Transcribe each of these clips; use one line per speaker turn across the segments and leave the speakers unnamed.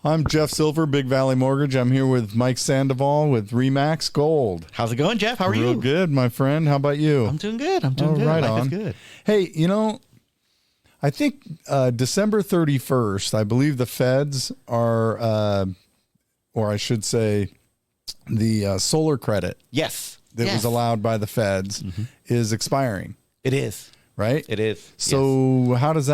I'm Jeff Silver, Big Valley Mortgage. I'm here with Mike Sandoval with Remax Gold.
How's it going, Jeff? How are you?
Real good, my friend. How about you?
I'm doing good. I'm doing good.
Right
Life
on.
is good.
Hey, I think December 31st, I believe the feds are, or I should say the solar credit.
Yes.
That was allowed by the feds is expiring.
It is.
Right?
It is.
So how is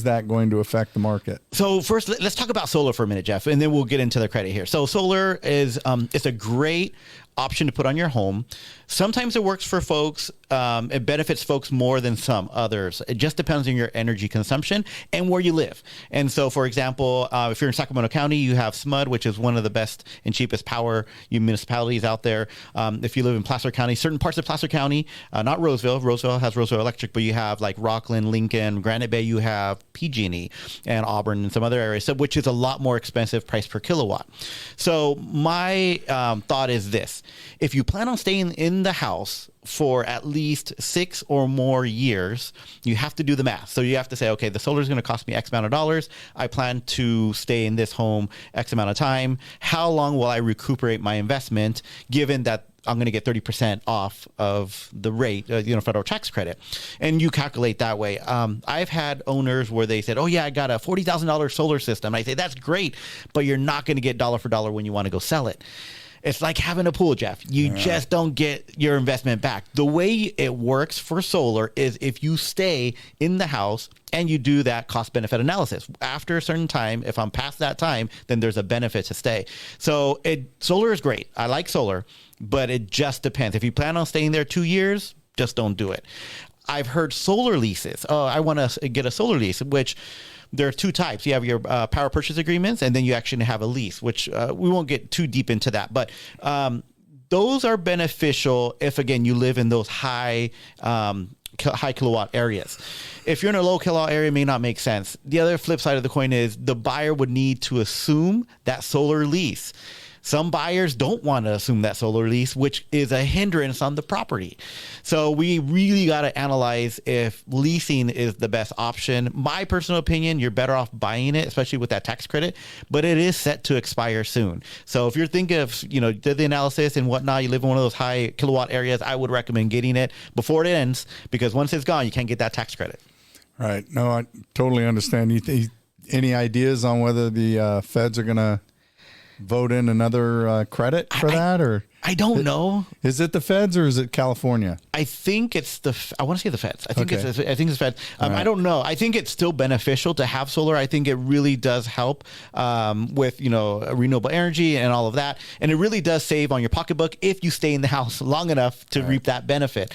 that going to affect the market?
So first, let's talk about solar for a minute, Jeff, and then we'll get into the credit here. So solar is it's a great option to put on your home. Sometimes it works for folks. It benefits folks more than some others. It just depends on your energy consumption and where you live. And so, for example, if you're in Sacramento County, you have SMUD, which is one of the best and cheapest power municipalities out there. If you live in Placer County, certain parts of Placer County, not Roseville. Roseville has Roseville Electric, but you have like Rockland, Lincoln, Granite Bay. You have PG&E and Auburn and some other areas, which is a lot more expensive price per kilowatt. So my thought is this. If you plan on staying in the house for at least 6 or more years, you have to do the math. So you have to say, okay, the solar is going to cost me X amount of dollars. I plan to stay in this home X amount of time. How long will I recuperate my investment given that I'm going to get 30% off of the rate, federal tax credit? And you calculate that way. I've had owners where they said, oh yeah, I got a $40,000 solar system. And I say, that's great, but you're not going to get dollar for dollar when you want to go sell it. It's like having a pool, Jeff. You just don't get your investment back. The way it works for solar is if you stay in the house and you do that cost benefit analysis. After a certain time, if I'm past that time, then there's a benefit to stay. So solar is great. I like solar, but it just depends. If you plan on staying there 2 years, just don't do it. I've heard solar leases. Oh, I want to get a solar lease, which there are two types. You have your power purchase agreements, and then you actually have a lease, which we won't get too deep into that. But those are beneficial if, again, you live in those high kilowatt areas. If you're in a low kilowatt area, it may not make sense. The other flip side of the coin is the buyer would need to assume that solar lease. Some buyers don't want to assume that solar lease, which is a hindrance on the property. So we really got to analyze if leasing is the best option. My personal opinion, you're better off buying it, especially with that tax credit, but it is set to expire soon. So if you're thinking of, did the analysis and whatnot, you live in one of those high kilowatt areas, I would recommend getting it before it ends, because once it's gone, you can't get that tax credit.
Right. No, I totally understand. Any ideas on whether the feds are going to vote in another credit for that, or
I don't know.
Is it the feds or is it California?
I think it's I want to say the feds. I think
Okay.
it's feds.
Right.
I don't know. I think it's still beneficial to have solar. I think it really does help with renewable energy and all of that, and it really does save on your pocketbook if you stay in the house long enough to reap that benefit.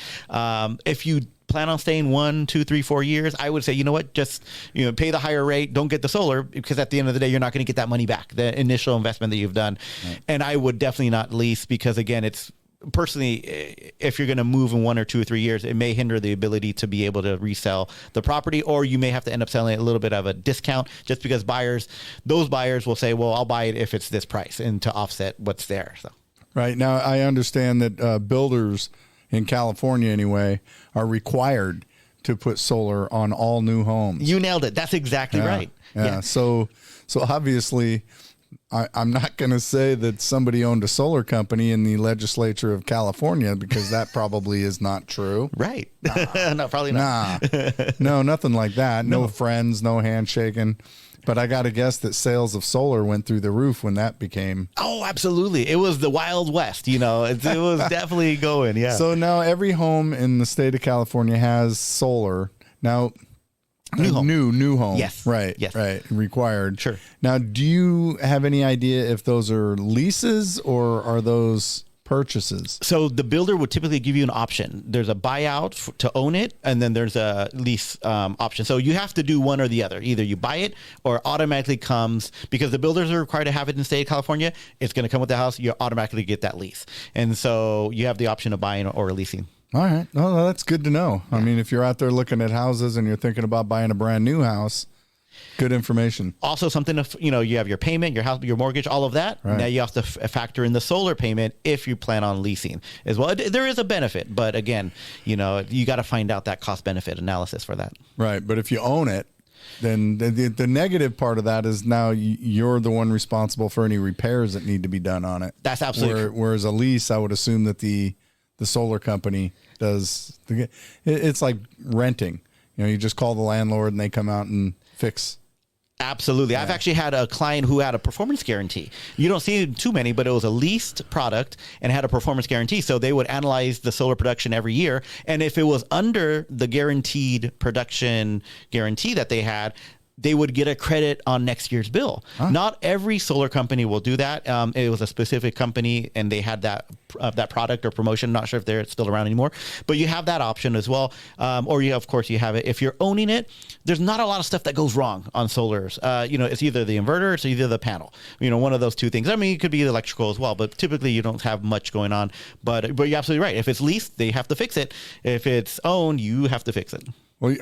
If you plan on staying 1, 2, 3, 4 years, I would say, you know what, just pay the higher rate, don't get the solar, because at the end of the day, you're not going to get that money back, the initial investment that you've done. Right. And I would definitely not lease, because again, it's personally, if you're going to move in 1 or 2 or 3 years, it may hinder the ability to be able to resell the property, or you may have to end up selling it a little bit of a discount, just because those buyers will say, well, I'll buy it if it's this price, and to offset what's there. So
right now, I understand that builders in California anyway are required to put solar on all new homes.
You nailed it. That's exactly right.
Yeah. So obviously, I'm not going to say that somebody owned a solar company in the legislature of California, because that probably is not true.
Right. No, probably not.
No, nothing like that. No friends, no handshaking. But I got to guess that sales of solar went through the roof when that became.
Oh, absolutely. It was the Wild West. It was definitely going. Yeah.
So now every home in the state of California has solar. Now, new home.
Yes.
Right.
Yes.
Right. Required.
Sure.
Now, do you have any idea if those are leases or are those purchases?
So the builder would typically give you an option. There's a buyout to own it, and then there's a lease option. So you have to do one or the other. Either you buy it, or it automatically comes, because the builders are required to have it in the state of California. It's going to come with the house. You automatically get that lease. And so you have the option of buying or leasing.
All right. Well, that's good to know. Yeah. I mean, if you're out there looking at houses and you're thinking about buying a brand new house, good information.
Also, something to, you have your payment, your house, your mortgage, all of that. Right. Now you have to factor in the solar payment if you plan on leasing as well. There is a benefit, but again, you got to find out that cost benefit analysis for that.
Right. But if you own it, then the negative part of that is now you're the one responsible for any repairs that need to be done on it.
That's absolutely true.
Whereas a lease, I would assume that the solar company does. It's like renting. You just call the landlord and they come out and fix.
Absolutely. Yeah. I've actually had a client who had a performance guarantee. You don't see too many, but it was a leased product and had a performance guarantee. So they would analyze the solar production every year. And if it was under the guaranteed production guarantee that they had, they would get a credit on next year's bill. Huh. Not every solar company will do that. It was a specific company and they had that product or promotion. Not sure if they're still around anymore, but you have that option as well. Or of course you have it. If you're owning it, there's not a lot of stuff that goes wrong on solars. It's either the inverter, it's either the panel, one of those two things. I mean, it could be electrical as well, but typically you don't have much going on, but you're absolutely right. If it's leased, they have to fix it. If it's owned, you have to fix it.
Well,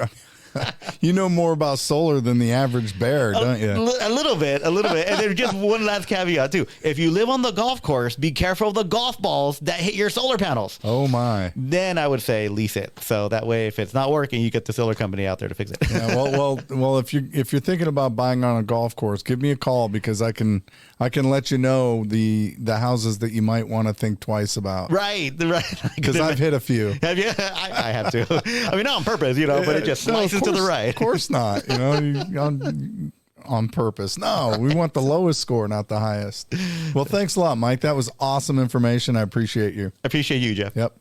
you know more about solar than the average bear, don't you?
A little bit. And there's just one last caveat too. If you live on the golf course, be careful of the golf balls that hit your solar panels.
Oh my.
Then I would say lease it. So that way, if it's not working, you get the solar company out there to fix it.
Yeah, well, if you're thinking about buying on a golf course, give me a call because I can let you know the houses that you might want to think twice about.
Right.
Because I've hit a few.
Have you? I have too. I mean, not on purpose, but it just slices to the right.
Of course not. On purpose. No, we want the lowest score, not the highest. Well, thanks a lot, Mike. That was awesome information. I appreciate you.
I appreciate you, Jeff.
Yep.